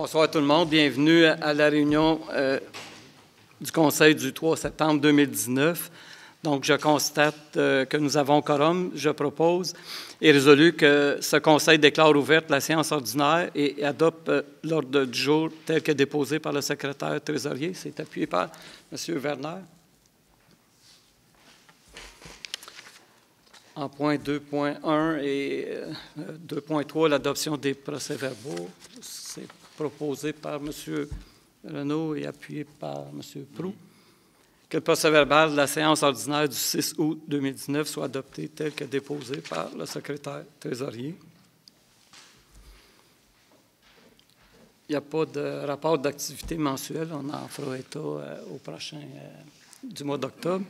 Bonsoir tout le monde. Bienvenue à la réunion du Conseil du 3 septembre 2019. Donc, je constate que nous avons quorum. Je propose et résolu que ce Conseil déclare ouverte la séance ordinaire et adopte l'ordre du jour tel que déposé par le secrétaire trésorier. C'est appuyé par M. Werner. En point 2.1 et 2.3, l'adoption des procès-verbaux. C'est proposé par M. Renaud et appuyé par M. Proulx. Que le procès-verbal de la séance ordinaire du 6 août 2019 soit adopté tel que déposé par le secrétaire trésorier. Il n'y a pas de rapport d'activité mensuelle. On en fera état au prochain du mois d'octobre.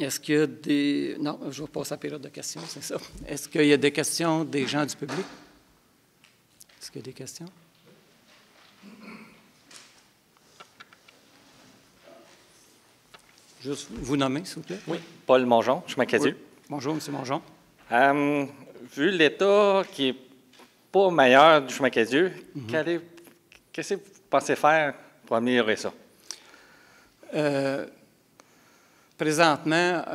Est-ce qu'il y a des... Non, je vais passer à la période de questions, c'est ça. Est-ce qu'il y a des questions des gens du public? Est-ce qu'il y a des questions? Juste vous nommer, s'il vous plaît. Oui, Paul Mongeon, chemin Cadieux. Oui. Bonjour, M. Mongeon. Vu l'état qui n'est pas meilleur du chemin Cadieux, qu'est-ce que vous pensez faire pour améliorer ça? Présentement,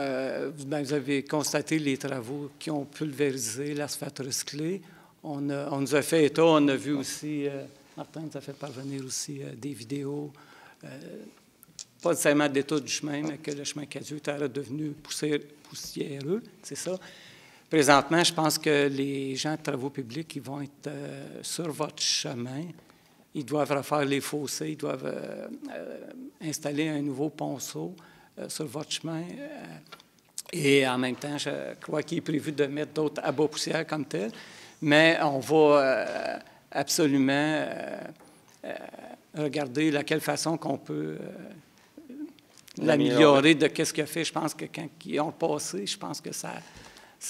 vous avez constaté les travaux qui ont pulvérisé l'asphalte recyclé. On nous a fait état, on a vu aussi, Martin nous a fait parvenir aussi des vidéos, pas nécessairement d'état du chemin, mais que le chemin Cadieux était redevenu poussiéreux, c'est ça. Présentement, je pense que les gens de travaux publics, ils vont être sur votre chemin. Ils doivent refaire les fossés, ils doivent installer un nouveau ponceau sur votre chemin. Et en même temps, je crois qu'il est prévu de mettre d'autres abats poussières comme tel. Mais on va absolument regarder de quelle façon qu'on peut l'améliorer de qu'est-ce qu'il a fait. Je pense que quand ils ont passé, je pense que ça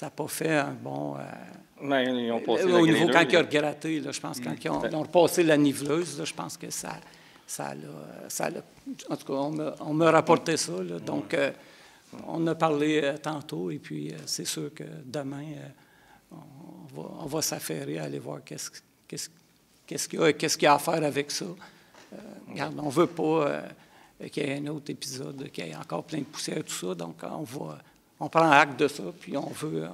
n'a pas fait un bon... ils ont passé au niveau, quand ils ont regratté, là, je pense que quand ils ont repassé la niveleuse, là, je pense que ça l'a... En tout cas, on m'a rapporté ça. Là, donc, on a parlé tantôt, et puis c'est sûr que demain, on va s'affairer à aller voir qu'est-ce qu'il y a à faire avec ça. Regarde, on ne veut pas qu'il y ait un autre épisode, qu'il y ait encore plein de poussière, tout ça. Donc, on prend acte de ça, puis on veut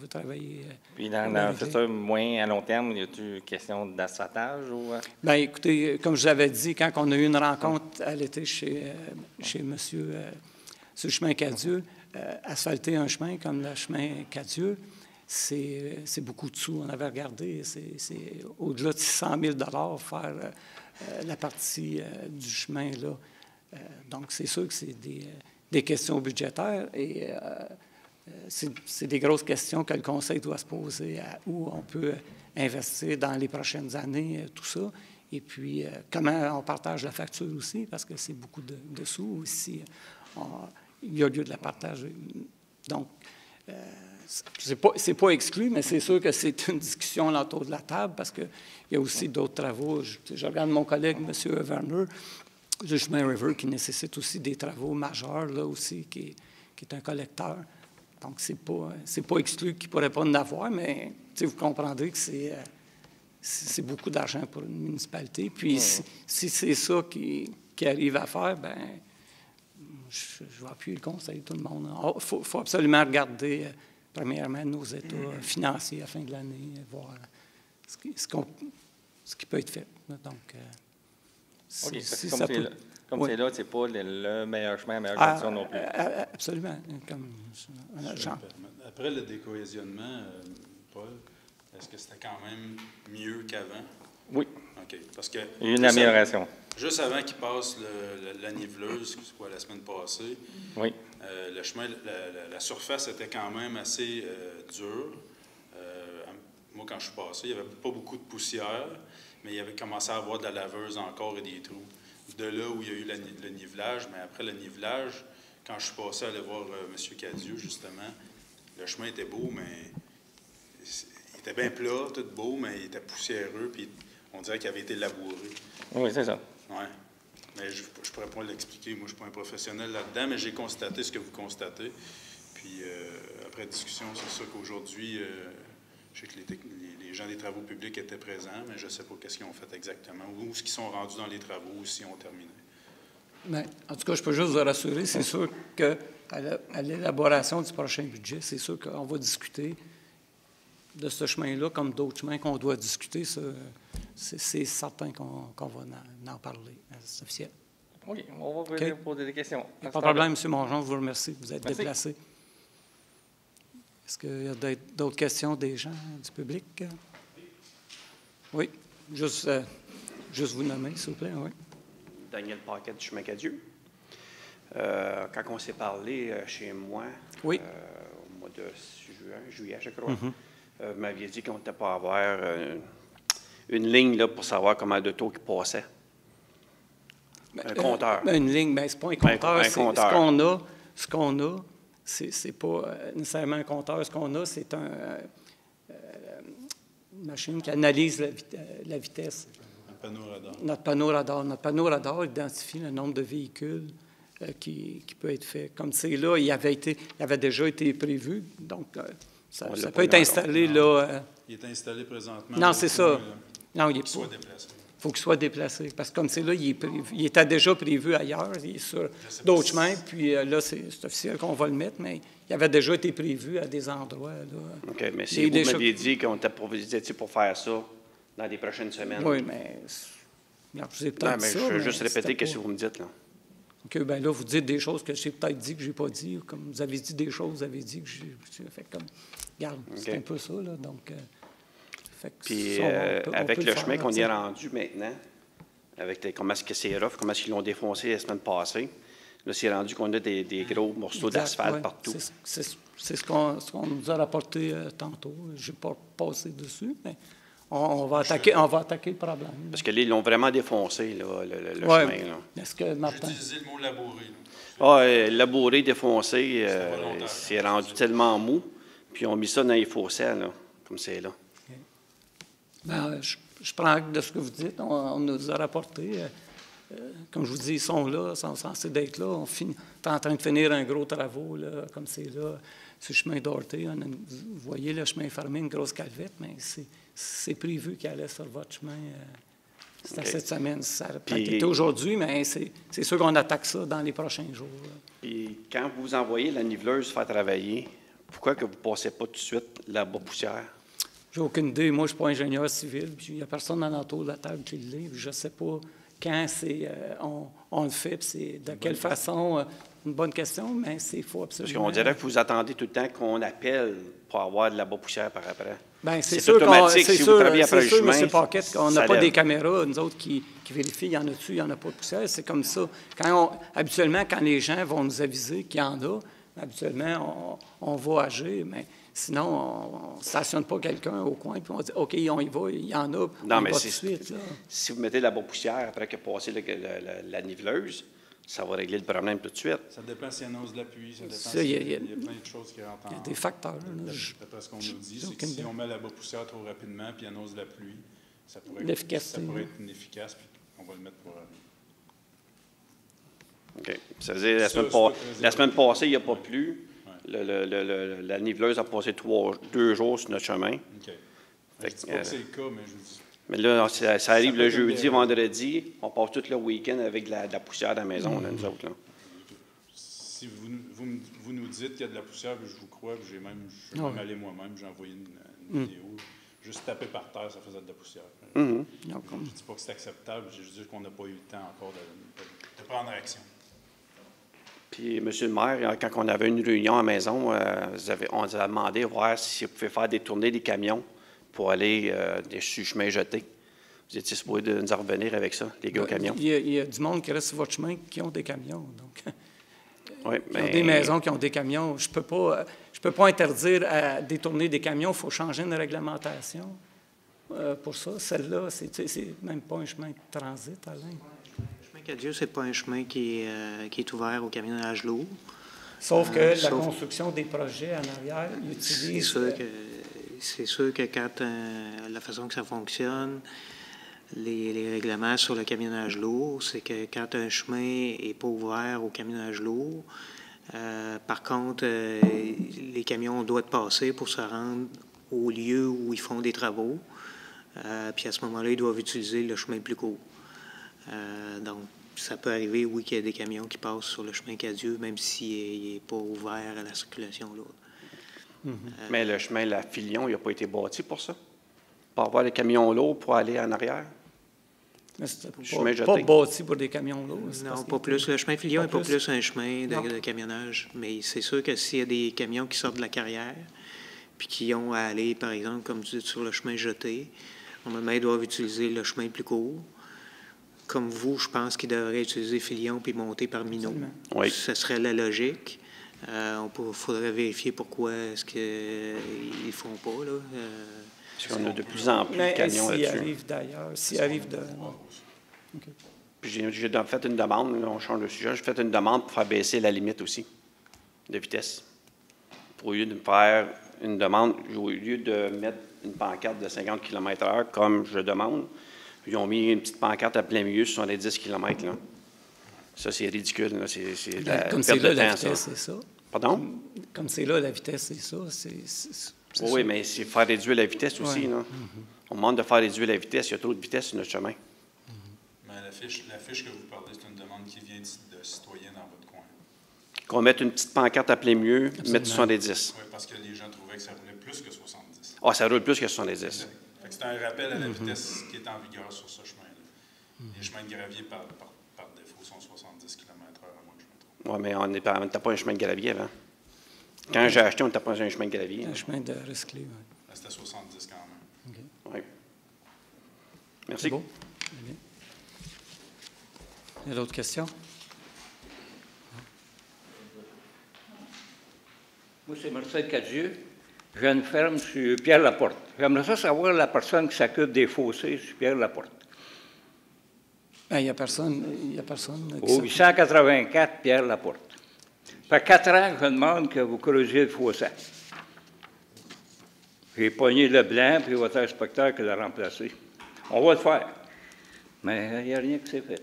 travailler. Puis dans le futur moins à long terme, y a-t-il question d'asphaltage ou? Bien, écoutez, comme je vous avais dit, quand on a eu une rencontre à l'été chez monsieur sur le chemin Cadieux, asphalter un chemin comme le chemin Cadieux, c'est beaucoup de sous. On avait regardé, c'est au-delà de 600 000 faire la partie du chemin là. Donc, c'est sûr que c'est des questions budgétaires et c'est des grosses questions que le Conseil doit se poser à où on peut investir dans les prochaines années, tout ça. Et puis, comment on partage la facture aussi, parce que c'est beaucoup de sous aussi. Il y a lieu de la partager. Donc, c'est pas exclu, mais c'est sûr que c'est une discussion autour de la table, parce qu'il y a aussi d'autres travaux. Je regarde mon collègue, M. Werner, du chemin River, qui nécessite aussi des travaux majeurs, là aussi, qui est un collecteur. Donc, c'est pas exclu qu'il ne pourrait pas en avoir, mais vous comprendrez que c'est beaucoup d'argent pour une municipalité. Puis, si c'est ça qui arrive à faire, bien, je vais appuyer le conseil de tout le monde. Il faut absolument regarder, premièrement, nos états financiers à la fin de l'année, voir ce qui peut être fait. Donc, OK. C'est là, c'est pas le meilleur chemin, la meilleure condition non plus. Absolument. Après le décohésionnement, Paul, est-ce que c'était quand même mieux qu'avant? Oui. OK. Parce que il y a eu une amélioration. Juste avant qu'il passe la niveleuse, quoi, la semaine passée, oui. Le chemin, la surface était quand même assez dure. Moi, quand je suis passé, il n'y avait pas beaucoup de poussière, mais il y avait commencé à avoir de la laveuse encore et des trous. De là où il y a eu le nivelage, mais après le nivelage, quand je suis passé à aller voir M. Cadieux, justement, le chemin était beau, mais il était bien plat, tout beau, mais il était poussiéreux, puis on dirait qu'il avait été labouré. Oui, c'est ça. Oui. Mais je ne pourrais pas l'expliquer. Moi, je ne suis pas un professionnel là-dedans, mais j'ai constaté ce que vous constatez. Puis, après discussion, c'est sûr qu'aujourd'hui, Je sais que les gens des travaux publics étaient présents, mais je ne sais pas qu'est-ce qu'ils ont fait exactement, ou ce qu'ils sont rendus dans les travaux, ou s'ils ont terminé. Bien, en tout cas, je peux juste vous rassurer, c'est sûr qu'à l'élaboration du prochain budget, c'est sûr qu'on va discuter de ce chemin-là comme d'autres chemins qu'on doit discuter. C'est certain qu'on va en parler. C'est officiel. OK, on va venir poser des questions. Pas de problème, M. Mongeon, je vous remercie. Vous êtes déplacé. Est-ce qu'il y a d'autres questions des gens, du public? Oui, juste vous nommer, s'il vous plaît. Oui. Daniel Paquette du chemin Cadieux. Quand on s'est parlé chez moi, oui. Au mois de juillet, je crois, vous m'aviez dit qu'on n'était pas avoir une ligne là, pour savoir comment de taux qui passait. Un compteur. Une ligne, bien, ce n'est pas un compteur. Ce qu'on a, c'est pas nécessairement un compteur. Ce qu'on a, c'est une machine qui analyse la vitesse. Un panneau radar. Notre panneau radar identifie le nombre de véhicules qui peut être fait. Comme c'est là, il avait déjà été prévu, donc ça peut être installé là. Il est installé présentement. Non, c'est ça. Non, il soit déplacé. Il faut qu'il soit déplacé, parce que comme c'est là, il était déjà prévu ailleurs, il est sur d'autres chemins, puis là, c'est officiel qu'on va le mettre, mais il avait déjà été prévu à des endroits. Là. OK, mais si vous m'aviez dit qu'on était pour faire ça dans les prochaines semaines. Oui, mais je vous ai peut-être dit ça. Je veux juste répéter ce que vous me dites, là. OK, bien là, vous dites des choses que j'ai peut-être dit que je n'ai pas dit, comme vous avez dit des choses, vous avez dit que j'ai fait comme... Regarde, c'est un peu ça, là, donc... Puis, avec le chemin qu'on est rendu maintenant, avec comment est-ce que c'est rough, comment est-ce qu'ils l'ont défoncé la semaine passée, là, c'est rendu qu'on a des gros morceaux d'asphalte partout. C'est ce qu'on nous a rapporté tantôt. Je n'ai pas passé dessus, mais on va attaquer le problème. Parce que là, ils l'ont vraiment défoncé, là, le chemin. Est-ce que Martin... J'ai utilisé le mot labouré. Ah, labouré, défoncé, c'est rendu tellement mou, puis on mis ça dans les fossés, là, comme c'est là. Bien, je prends acte de ce que vous dites. On nous a rapporté, comme je vous dis, ils sont là, ils sont censés d'être là. On est en train de finir un gros travaux, là, comme c'est là, sur le chemin d'Orté. Vous voyez, le chemin fermé, une grosse calvette, mais c'est prévu qu'il allait sur votre chemin. C'était cette semaine. Ça a peut-être été aujourd'hui, mais c'est sûr qu'on attaque ça dans les prochains jours. Puis quand vous envoyez la niveleuse faire travailler, pourquoi que vous ne passez pas tout de suite la bas-poussière? J'ai aucune idée. Moi, je ne suis pas ingénieur civil. Puis il n'y a personne dans l'entour de la table qui l'est. Je ne sais pas quand on le fait, puis c'est de quelle façon. Une bonne question, mais il faut absolument... Parce qu'on dirait que vous attendez tout le temps qu'on appelle pour avoir de la bas-poussière par après. Bien, c'est sûr automatique. Si vous travaillez après le chemin, M. Paquette, qu'on n'a pas des caméras, nous autres, qui vérifient, il y en a dessus, il n'y en a pas de poussière. C'est comme ça. Habituellement, quand les gens vont nous aviser qu'il y en a, habituellement, on va agir, mais... Sinon, on ne stationne pas quelqu'un au coin puis on dit « OK, on y va, il y en a, non, mais tout de suite. » Si vous mettez la bas-poussière après que passez la niveleuse, ça va régler le problème tout de suite. Ça dépend s'il y a une hausse de la pluie, ça dépend il y a plein de choses qui rentrent en... Il y a des facteurs. D'après ce qu'on nous dit, c'est que si on met la bas-poussière trop rapidement puis il y a une hausse de la pluie, ça pourrait être inefficace puis on va le mettre pour... OK. Ça veut dire la semaine passée, il n'y a pas plu. La niveleuse a passé 2 jours sur notre chemin. OK. Je ne dis pas que c'est le cas, mais je vous dis... Mais là, ça arrive le jeudi, vendredi. On passe tout le week-end avec de la poussière à la maison, là, nous autres. Là. Si vous nous dites qu'il y a de la poussière, je vous crois. Je suis même allé moi-même. J'ai envoyé une vidéo. Juste taper par terre, ça faisait de la poussière. Je ne dis pas que c'est acceptable. Je dis qu'on n'a pas eu le temps encore de prendre action. Puis, M. le maire, quand on avait une réunion à la maison, on nous a demandé de voir si vous pouvez faire détourner des camions pour aller sur le chemin jeté. Vous étiez supposé de nous en revenir avec ça, les gros camions. Il y a du monde qui reste sur votre chemin qui ont des camions. Donc, oui, il y a des maisons qui ont des camions. Je peux pas interdire à détourner des camions. Il faut changer une réglementation pour ça. Celle-là, c'est même pas un chemin de transit, Alain. Cadieux, ce n'est pas un chemin qui est ouvert au camionnage lourd. Sauf que la construction des projets en arrière utilise... C'est sûr que quand la façon que ça fonctionne, les règlements sur le camionnage lourd, c'est que quand un chemin n'est pas ouvert au camionnage lourd, par contre, les camions doivent passer pour se rendre au lieu où ils font des travaux. Puis à ce moment-là, ils doivent utiliser le chemin plus court. Donc, ça peut arriver, oui, qu'il y ait des camions qui passent sur le chemin Cadieux, même s'il n'est pas ouvert à la circulation lourde. Mais le chemin La Filion, il n'a pas été bâti pour ça? Pour avoir les camions lourds pour aller en arrière? Mais c'est Chemin pas jeté. bâti pour des camions lourds. c'est Non, parce pas que- plus. Le chemin Filion n'est pas plus. plus un chemin Non. de camionnage. Mais c'est sûr que s'il y a des camions qui sortent de la carrière, puis qui ont à aller, par exemple, comme tu dis, sur le chemin jeté, normalement, ils doivent utiliser le chemin plus court. Comme vous, je pense qu'ils devraient utiliser Filion puis monter par Minot. Absolument. Oui. Ce serait la logique. Il faudrait vérifier pourquoi est-ce qu'ils ne le font pas, là. Parce qu'on a de plus en plus de Mais camions s'il là-dessus. arrive d'ailleurs, s'il arrive de... Puis j'ai fait une demande, là, on change de sujet, j'ai fait une demande pour faire baisser la limite aussi de vitesse. Au lieu de me faire une demande, au lieu de mettre une pancarte de 50 km/h comme je demande, ils ont mis une petite pancarte à plein milieu sur les 10 km. Là. Ça, c'est ridicule. Là. C'est de la Comme perte c'est là, de la temps, ça. vitesse, c'est ça. Pardon? Comme c'est là, la vitesse, c'est ça. C'est Oui, ça. mais c'est faire réduire la vitesse aussi. Ouais. Là. On demande de faire réduire la vitesse. Il y a trop de vitesse sur notre chemin. Mais la fiche que vous parlez, c'est une demande qui vient de citoyens dans votre coin. Qu'on mette une petite pancarte à plein milieu, Absolument. mettre 70. Oui, parce que les gens trouvaient que ça roulait plus que 70. Ah, ça roule plus que 70. Fait que c'est un rappel à la vitesse qui est en vigueur sur ce chemin-là. Les chemins de gravier, par défaut, sont 70 km/h, à moins que je me trompe. Oui, mais on n'était pas un chemin de gravier avant. Quand j'ai acheté, on n'était pas un chemin de gravier. Un chemin de recyclé, oui. Là, c'était 70 quand même. Oui. Merci. C'est beau. Très bien. Il y a d'autres questions? Moi, c'est Marcel Cadieux. J'ai une ferme sur Pierre-Laporte. J'aimerais ça savoir la personne qui s'occupe des fossés sur Pierre-Laporte. Il n'y a personne. Il y a personne qui Au s'occupe. 884 Pierre-Laporte. Ça fait 4 ans que je demande que vous creusiez le fossé. J'ai pogné Leblanc, puis votre inspecteur qui l'a remplacé. On va le faire. Mais il n'y a rien qui s'est fait.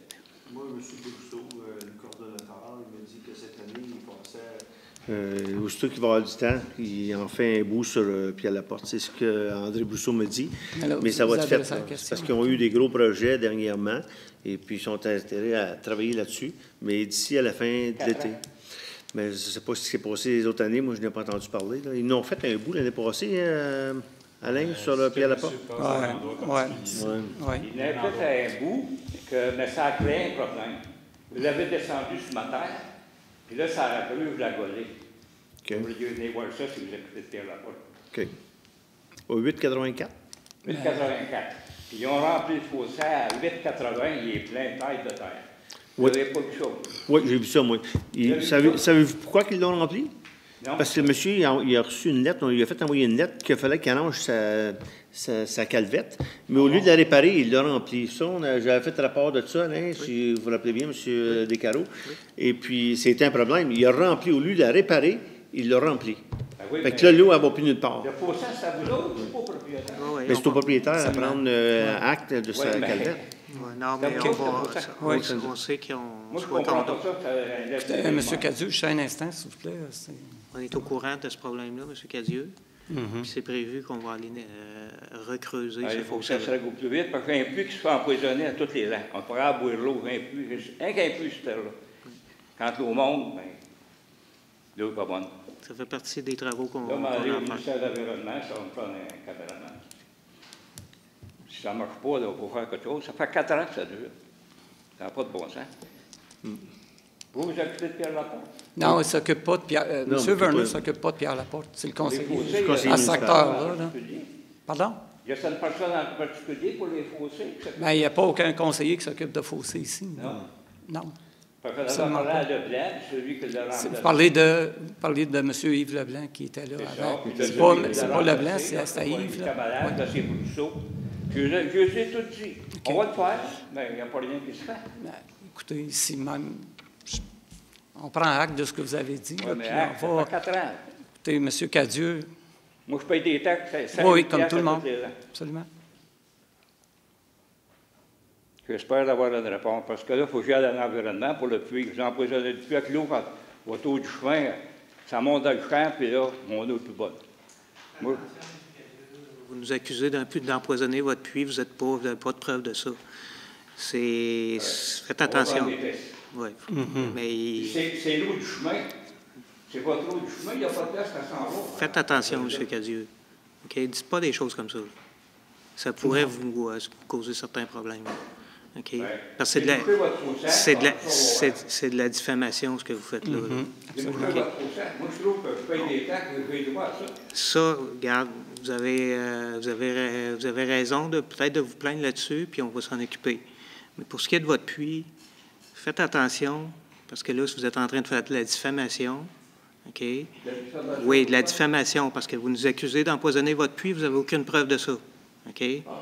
Moi, M. Bousseau, le coordonnateur, il m'a dit que cette année, il pensait. Aussitôt qu'il va avoir du temps, il en fait un bout sur Pierre-Laporte. C'est ce qu'André Bousseau me dit. Alors, Mais ça vous va être fait. adressez la là. question. C'est parce qu'ils ont eu des gros projets dernièrement et puis ils sont intéressés à travailler là-dessus. Mais d'ici à la fin de l'été. Mais je ne sais pas ce qui s'est passé les autres années. Moi, je n'ai pas entendu parler. Là. Ils nous ont fait un bout l'année passée, Alain, sur le Pierre-Laporte. Ouais. Il n'a fait un bout, mais ça a créé un problème. Vous l'avez descendu sur ma terre, puis là, ça a apparu, vous la gaulé. OK. Vous voulez venir voir ça si vous écoutez Pierre-Laporte. OK. Au 8,84. 8,84. Puis ils ont rempli le fossé à 8,80, il est plein de taille de terre. Vous Oui. n'avez pas vu ça? Oui, j'ai vu ça, moi. Savez-vous pourquoi ils l'ont rempli? Non? Parce que le monsieur, il a reçu une lettre, on lui a fait envoyer une lettre qu'il fallait qu'il allonge sa calvette. Mais au lieu de la réparer, il l'a remplie. Ça, j'avais fait rapport de ça, Alain, si vous vous rappelez bien, M. Descarreaux. Et puis, c'était un problème. Il a rempli, au lieu de la réparer, il l'a rempli. Ben oui, Fait que là, l'eau, elle ne va plus nulle part. le fossé, ça vous l'autre, c'est pas au propriétaire. Mais c'est au propriétaire à Absolument. prendre acte de sa Oui, mais- calvette. Ouais, non, mais Donc, Oui. on sait qu'on Moi, je soit comprends content. pas ça. ça Monsieur Cadieux, juste un instant, s'il vous plaît. On est au courant de ce problème-là, M. Cadieux. Puis c'est prévu qu'on va aller recreuser ce Il faut que fossé. ça se règle au plus vite, parce qu'il y a un puits qui se fait empoisonner à toutes les langues. On pourrait aboyer l'eau, un puits, rien qu'un puits sur terre-là. Quand l'eau monte, bien, l'eau n'est pas bonne. Ça fait partie des travaux qu'on Là, on va va aller au faire. ministère de l'Environnement, ça va me prendre un caméraman. Si ça ne marche pas, il faut faire quelque chose. Ça fait 4 ans que ça dure. Ça n'a pas de bon sens. Vous occupez de Pierre-Laporte? Non, il ne s'occupe pas de Pierre. Non, Monsieur mais Vernon ne pas- s'occupe pas de Pierre-Laporte. C'est le conseiller. Les fossés, conseiller À ce municipal. secteur-là. Là. Pardon? Il y a une personne en particulier pour les fossés? Mais il n'y a pas aucun conseiller qui s'occupe de fossés ici. Non. Non. Parce que là, on Absolument parlait à Leblanc, celui qui l'a remplacé. Vous parlez de M. Yves Leblanc qui était là C'est ça. avant. Puis C'est le pas, celui qui c'est l'a pas Leblanc, remplacé, c'est à Yves. le Là. camarade, là, c'est Brousseau. Je les ai tout dit. On va le faire, mais il n'y a pas rien qui se fait. Ben, écoutez, ici même, on prend acte de ce que vous avez dit. Ouais, là, mais puis hein, on va. ça fait 4 ans. Écoutez, M. Cadieux, Moi, je paye des taxes. oui, comme tout le monde. Absolument. J'espère avoir une réponse, parce que là, il faut que j'aille à l'environnement pour le puits. J'ai empoisonné le puits avec l'eau quand autour du chemin, ça monte dans le champ, puis là, mon eau est plus bonne. Moi, nous accusez d'empoisonner votre puits, vous n'avez pas de preuve de ça. Faites attention. Oui. Mais c'est l'eau du chemin. C'est pas trop du chemin, il n'y a pas de place à s'en va. Faites attention, M. Cadieux. OK? Dites pas des choses comme ça. Ça pourrait vous causer certains problèmes. OK? Parce que c'est de la diffamation, ce que vous faites là. Moi, je trouve que je paye des taxes, je paye droit à ça. Ça, regarde, vous avez raison peut-être de vous plaindre là-dessus, puis on va s'en occuper. Mais pour ce qui est de votre puits, faites attention, parce que là, si vous êtes en train de faire de la diffamation, OK? Oui, de la diffamation, parce que vous nous accusez d'empoisonner votre puits, vous n'avez aucune preuve de ça. OK? Bon.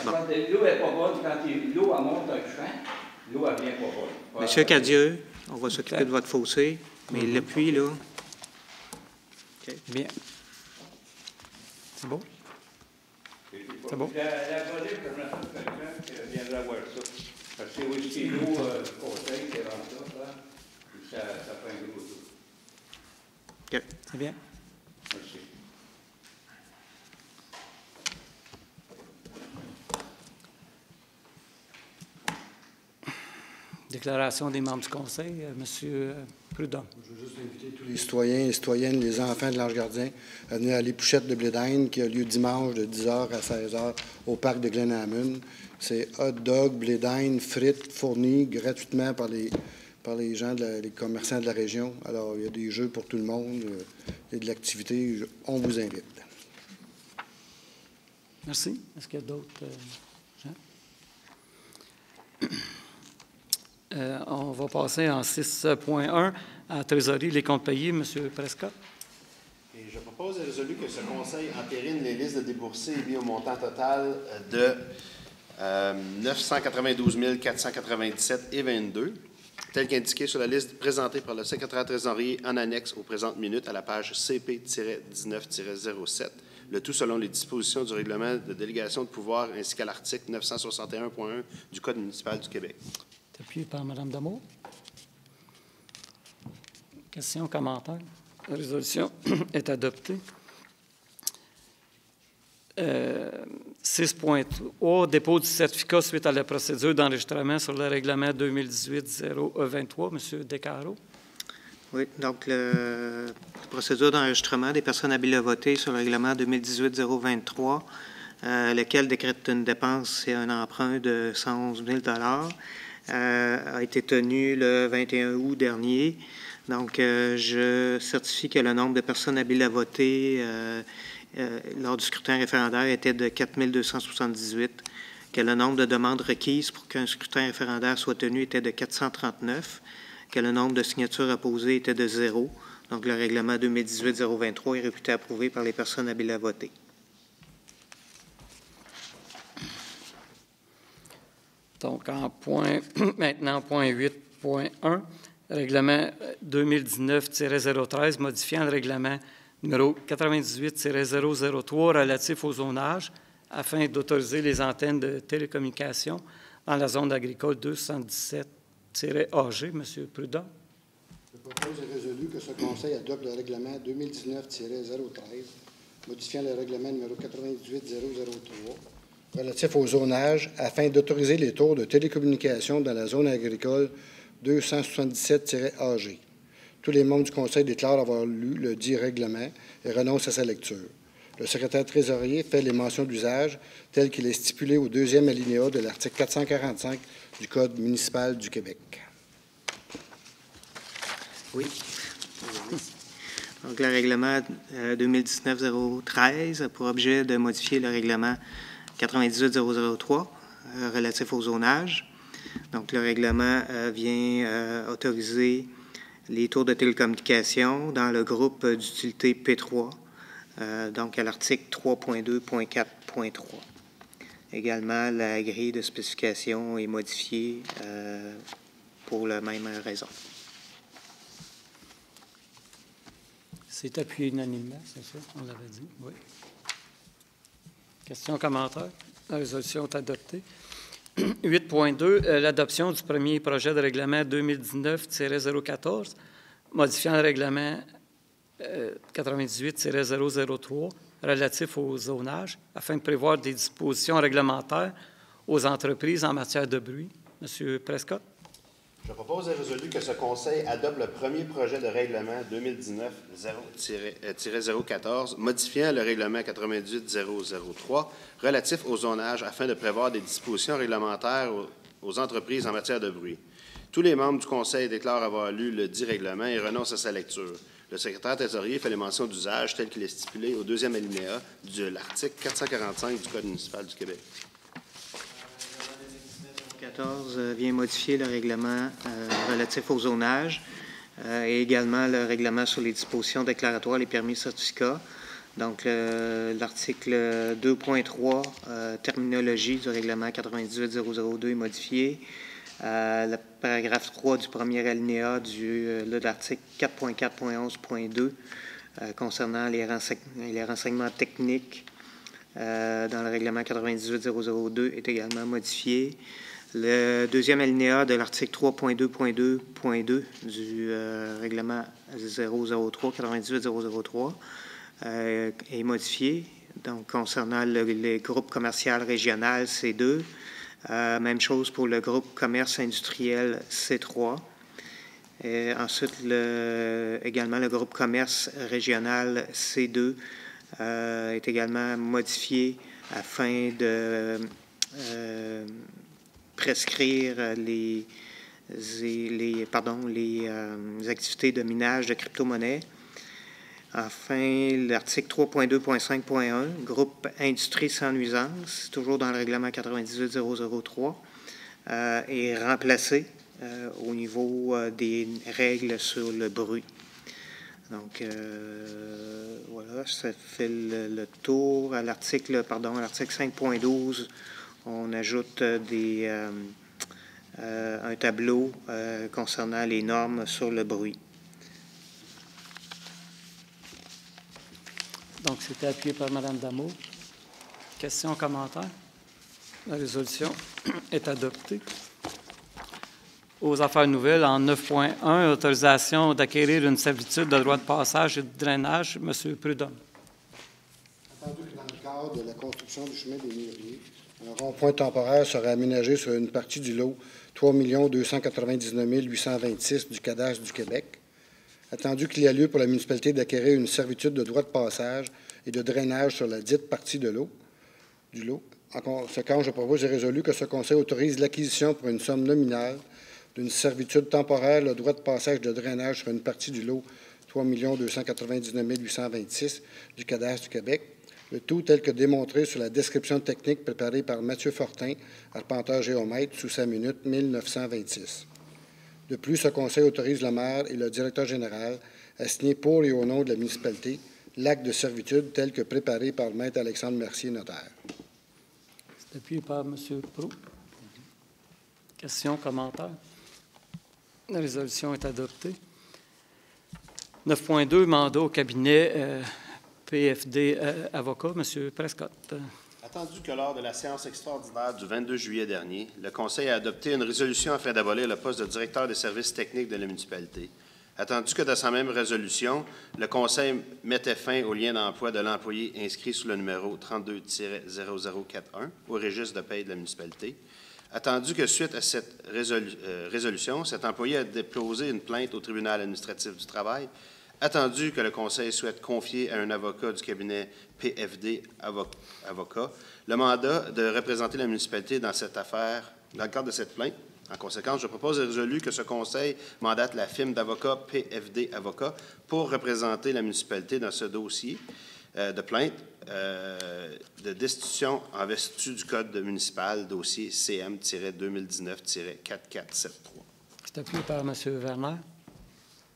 Quand l'eau n'est pas bonne, quand l'eau monte dans le champ, l'eau ne vient pas bonne. Monsieur Cadieux, on va s'occuper de votre fossé, mais le puits, là... OK. Bien. C'est beau? C'est beau? La volée, j'aimerais ça quelqu'un qui viendra voir ça. Parce que c'est aussi l'eau conseil qui est dans ça, là. Ça fait un gros tour. OK. C'est bien. Merci. Déclaration des membres du Conseil, Monsieur Prudhomme. Je veux juste inviter tous les citoyens et citoyennes, les enfants de l'Ange Gardien, à venir à l'épouchette de Blé d'Inde qui a lieu dimanche de 10h à 16h au parc de Glenhammon. C'est hot dog, blé d'Inde, frites fournies gratuitement par les gens, les commerçants de la région. Alors, il y a des jeux pour tout le monde, il y a de l'activité. On vous invite. Merci. Est-ce qu'il y a d'autres gens? On va passer en 6.1 à la trésorerie, les comptes payés. M. Prescott. Et je propose et résolu que ce Conseil entérine les listes de déboursés émis au montant total de 992 497,22, tel qu'indiqué sur la liste présentée par le secrétaire trésorier en annexe aux présentes minutes à la page CP-19-07, le tout selon les dispositions du règlement de délégation de pouvoir ainsi qu'à l'article 961.1 du Code municipal du Québec. Appuyé par Mme Damour. Questions, commentaires? La résolution est adoptée. 6.3, dépôt du certificat suite à la procédure d'enregistrement sur le règlement 2018-023. M. Descarreaux. Oui, donc la procédure d'enregistrement des personnes habiles à voter sur le règlement 2018-023, lequel décrète une dépense et un emprunt de 111 000 a été tenu le 21 août dernier. Donc, je certifie que le nombre de personnes habiles à voter lors du scrutin référendaire était de 4 278, que le nombre de demandes requises pour qu'un scrutin référendaire soit tenu était de 439, que le nombre de signatures apposées était de 0. Donc, le règlement 2018-023 est réputé approuvé par les personnes habiles à voter. Donc, maintenant, point 8.1, règlement 2019-013, modifiant le règlement numéro 98-003 relatif au zonage afin d'autoriser les antennes de télécommunications dans la zone agricole 217-AG. M. Prudhomme. Je propose et résolu que ce Conseil adopte le règlement 2019-013, modifiant le règlement numéro 98-003 relatif au zonage afin d'autoriser les tours de télécommunications dans la zone agricole 277-AG. Tous les membres du Conseil déclarent avoir lu le dit règlement et renoncent à sa lecture. Le secrétaire trésorier fait les mentions d'usage telles qu'il est stipulé au deuxième alinéa de l'article 445 du Code municipal du Québec. Oui. Donc, le règlement 2019-013 a pour objet de modifier le règlement 98-003 relatif au zonage. Donc, le règlement vient autoriser les tours de télécommunications dans le groupe d'utilité P3, donc à l'article 3.2.4.3. Également, la grille de spécification est modifiée pour la même raison. C'est appuyé unanimement, c'est ça? On l'avait dit, oui. Questions, commentaires? La résolution est adoptée. 8.2, l'adoption du premier projet de règlement 2019-014, modifiant le règlement 98-003 relatif au zonage afin de prévoir des dispositions réglementaires aux entreprises en matière de bruit. Monsieur Prescott. Je propose et résolu que ce Conseil adopte le premier projet de règlement 2019-014 modifiant le règlement 98-003 relatif au zonage afin de prévoir des dispositions réglementaires aux entreprises en matière de bruit. Tous les membres du Conseil déclarent avoir lu le dit règlement et renoncent à sa lecture. Le secrétaire trésorier fait les mentions d'usage tel qu'il est stipulé au deuxième alinéa de l'article 445 du Code municipal du Québec. 14 vient modifier le règlement relatif au zonage et également le règlement sur les dispositions déclaratoires, les permis et certificats. Donc, l'article 2.3, terminologie du règlement 98-002 est modifié. Le paragraphe 3 du premier alinéa de l'article 4.4.11.2 concernant les renseignements techniques dans le règlement 98-002 est également modifié. Le deuxième alinéa de l'article 3.2.2.2 du règlement 003-98-003 est modifié. Donc, concernant les groupes commerciaux régional C2, même chose pour le groupe commerce industriel C3. Et ensuite, également, le groupe commerce régional C2 est également modifié afin de prescrire les activités de minage de crypto-monnaies. Enfin, l'article 3.2.5.1, groupe industrie sans nuisance, toujours dans le règlement 98-003, est remplacé au niveau des règles sur le bruit. Donc, voilà, ça fait le tour. À l'article 5.12, on ajoute un tableau concernant les normes sur le bruit. Donc, c'était appuyé par Mme Damour. Questions, commentaires? La résolution est adoptée. Aux affaires nouvelles, en 9.1, autorisation d'acquérir une servitude de droit de passage et de drainage. M. Prudhomme. Attendu que dans le cadre de la construction du chemin des Mûriers, un rond-point temporaire sera aménagé sur une partie du lot 3 299 826 du cadastre du Québec. Attendu qu'il y a lieu pour la municipalité d'acquérir une servitude de droit de passage et de drainage sur la dite partie du lot. En conséquence, je propose et résolu que ce Conseil autorise l'acquisition pour une somme nominale d'une servitude temporaire, le droit de passage de drainage sur une partie du lot 3 299 826 du cadastre du Québec, le tout tel que démontré sur la description technique préparée par Mathieu Fortin, arpenteur géomètre, sous sa minute 1926. De plus, ce Conseil autorise le maire et le directeur général à signer pour et au nom de la municipalité l'acte de servitude tel que préparé par le maître Alexandre Mercier, notaire. C'est appuyé par M. Proulx. Questions, commentaires? La résolution est adoptée. 9.2, mandat au cabinet PFD avocat. M. Prescott. Attendu que lors de la séance extraordinaire du 22 juillet dernier, le Conseil a adopté une résolution afin d'abolir le poste de directeur des services techniques de la municipalité. Attendu que dans sa même résolution, le Conseil mettait fin au lien d'emploi de l'employé inscrit sous le numéro 32-0041 au registre de paie de la municipalité. Attendu que suite à cette résolution, cet employé a déposé une plainte au tribunal administratif du travail. Attendu que le Conseil souhaite confier à un avocat du cabinet PFD avocat le mandat de représenter la municipalité dans cette affaire, dans le cadre de cette plainte. En conséquence, je propose et résolu que ce Conseil mandate la firme d'avocats PFD avocat pour représenter la municipalité dans ce dossier de plainte de destitution en vertu du Code municipal, dossier CM-2019-4473. C'est appuyé par M. Werner.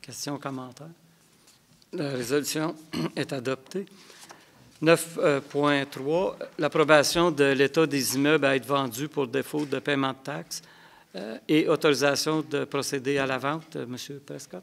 Questions, commentaires? La résolution est adoptée. 9.3, l'approbation de l'état des immeubles à être vendus pour défaut de paiement de taxes et autorisation de procéder à la vente. M. Prescott.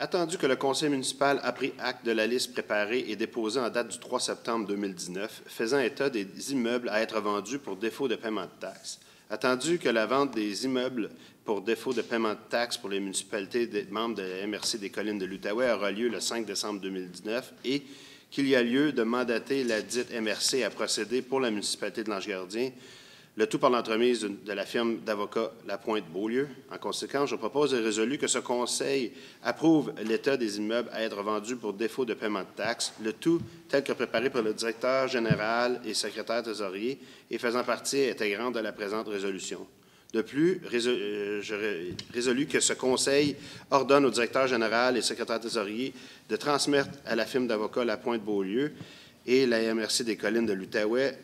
Attendu que le Conseil municipal a pris acte de la liste préparée et déposée en date du 3 septembre 2019, faisant état des immeubles à être vendus pour défaut de paiement de taxes. Attendu que la vente des immeubles pour défaut de paiement de taxes pour les municipalités membres de la MRC des Collines de l'Outaouais aura lieu le 5 décembre 2019 et qu'il y a lieu de mandater la dite MRC à procéder pour la municipalité de l'Ange-Gardien, le tout par l'entremise de la firme d'avocats Lapointe-Beaulieu. En conséquence, je propose et résolu que ce conseil approuve l'état des immeubles à être vendus pour défaut de paiement de taxes, le tout tel que préparé par le directeur général et secrétaire trésorier et faisant partie intégrante de la présente résolution. De plus, je résolu que ce conseil ordonne au directeur général et secrétaire trésorier de transmettre à la firme d'avocats Lapointe-Beaulieu et la MRC des Collines de l'Outaouais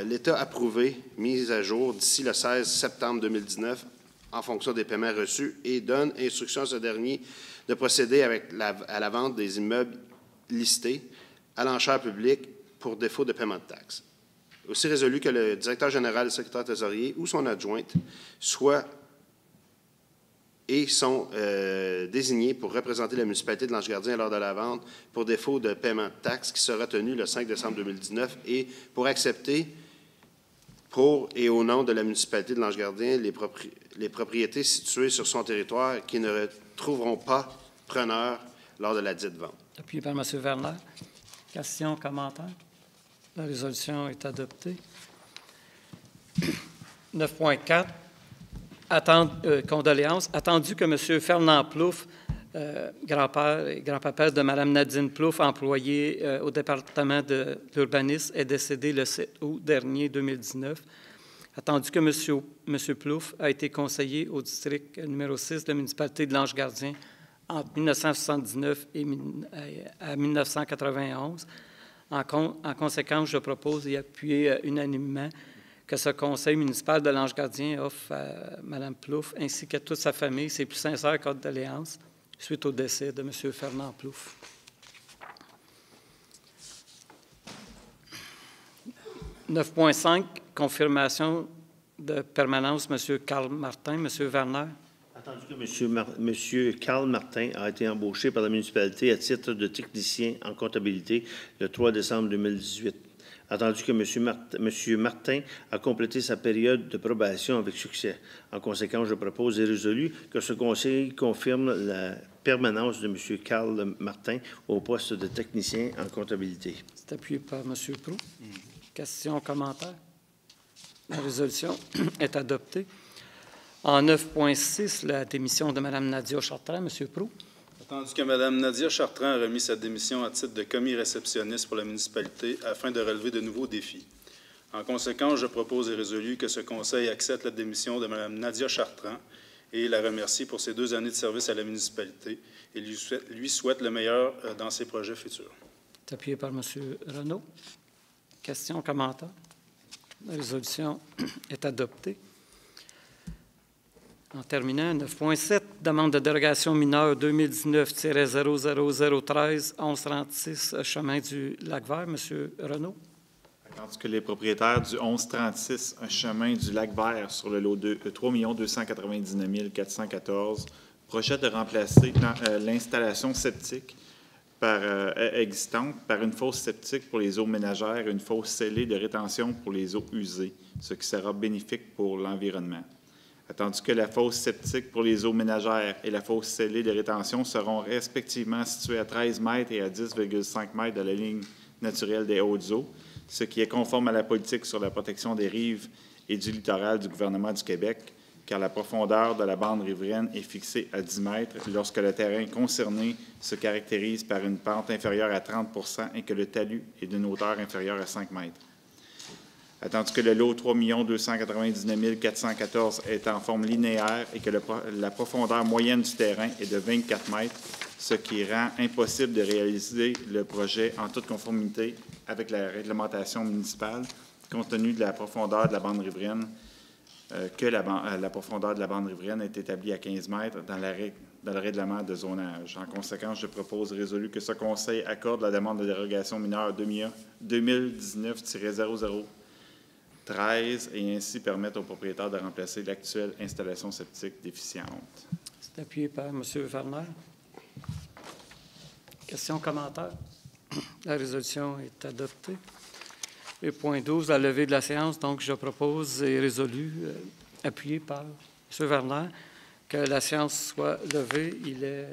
l'état approuvé, mis à jour d'ici le 16 septembre 2019 en fonction des paiements reçus et donne instruction à ce dernier de procéder à la vente des immeubles listés à l'enchère publique pour défaut de paiement de taxes. Aussi résolu que le directeur général et le secrétaire trésorier ou son adjointe soient et sont désignés pour représenter la municipalité de l'Ange-Gardien lors de la vente pour défaut de paiement de taxes qui sera tenu le 5 décembre 2019 et pour accepter pour et au nom de la municipalité de l'Ange-Gardien les propriétés situées sur son territoire qui ne retrouveront pas preneur lors de la dite vente. Appuyé par M. Werner. Questions, commentaires? La résolution est adoptée. 9.4. Condoléances. Attendu que M. Fernand Plouffe, grand-père et grand-papa de Mme Nadine Plouffe, employé au département de l'urbanisme, est décédé le 7 août dernier 2019. Attendu que M. Plouffe a été conseiller au district numéro 6 de la municipalité de l'Ange-Gardien entre 1979 et 1991. En conséquence, je propose et appuie unanimement que ce conseil municipal de l'Ange-Gardien offre à Mme Plouffe ainsi qu'à toute sa famille ses plus sincères condoléances suite au décès de M. Fernand Plouffe. « 9.5. Confirmation de permanence, M. Carl Martin. M. Werner. Attendu que M. Carl Martin a été embauché par la municipalité à titre de technicien en comptabilité le 3 décembre 2018. Attendu que M. Martin a complété sa période de probation avec succès. En conséquence, je propose et résolu que ce conseil confirme la permanence de M. Carl Martin au poste de technicien en comptabilité. C'est appuyé par M. Proulx. Questions, commentaires? La résolution est adoptée. En 9.6, la démission de Mme Nadia Chartrand. M. Proulx. Attendu que Mme Nadia Chartrand a remis sa démission à titre de commis réceptionniste pour la municipalité afin de relever de nouveaux défis. En conséquence, je propose et résolu que ce conseil accepte la démission de Mme Nadia Chartrand et la remercie pour ses 2 années de service à la municipalité et lui souhaite le meilleur dans ses projets futurs. C'est appuyé par M. Renaud. Questions, commentaires? La résolution est adoptée. En terminant, 9.7, demande de dérogation mineure 2019-00013-1136, chemin du Lac-Vert. M. Renaud. Attendu que les propriétaires du 1136, chemin du Lac-Vert sur le lot de 3 299 414, projettent de remplacer l'installation septique existante par une fosse septique pour les eaux ménagères et une fosse scellée de rétention pour les eaux usées, ce qui sera bénéfique pour l'environnement. Attendu que la fosse septique pour les eaux ménagères et la fosse scellée de rétention seront respectivement situées à 13 mètres et à 10,5 mètres de la ligne naturelle des Hautes-Eaux, ce qui est conforme à la politique sur la protection des rives et du littoral du gouvernement du Québec, car la profondeur de la bande riveraine est fixée à 10 mètres lorsque le terrain concerné se caractérise par une pente inférieure à 30 % et que le talus est d'une hauteur inférieure à 5 mètres. Attendu que le lot 3 299 414 est en forme linéaire et que la profondeur moyenne du terrain est de 24 mètres, ce qui rend impossible de réaliser le projet en toute conformité avec la réglementation municipale, compte tenu de la profondeur de la bande riveraine, la profondeur de la bande riveraine est établie à 15 mètres dans le règlement de zonage. En conséquence, je propose résolu que ce conseil accorde la demande de dérogation mineure 2019-0013 et ainsi permettre aux propriétaires de remplacer l'actuelle installation septique déficiente. C'est appuyé par M. Werner. Questions, commentaires? La résolution est adoptée. Et point 12, la levée de la séance. Donc, je propose et résolu, appuyé par M. Werner, que la séance soit levée. Il est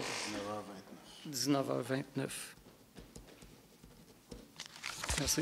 19h29. Merci.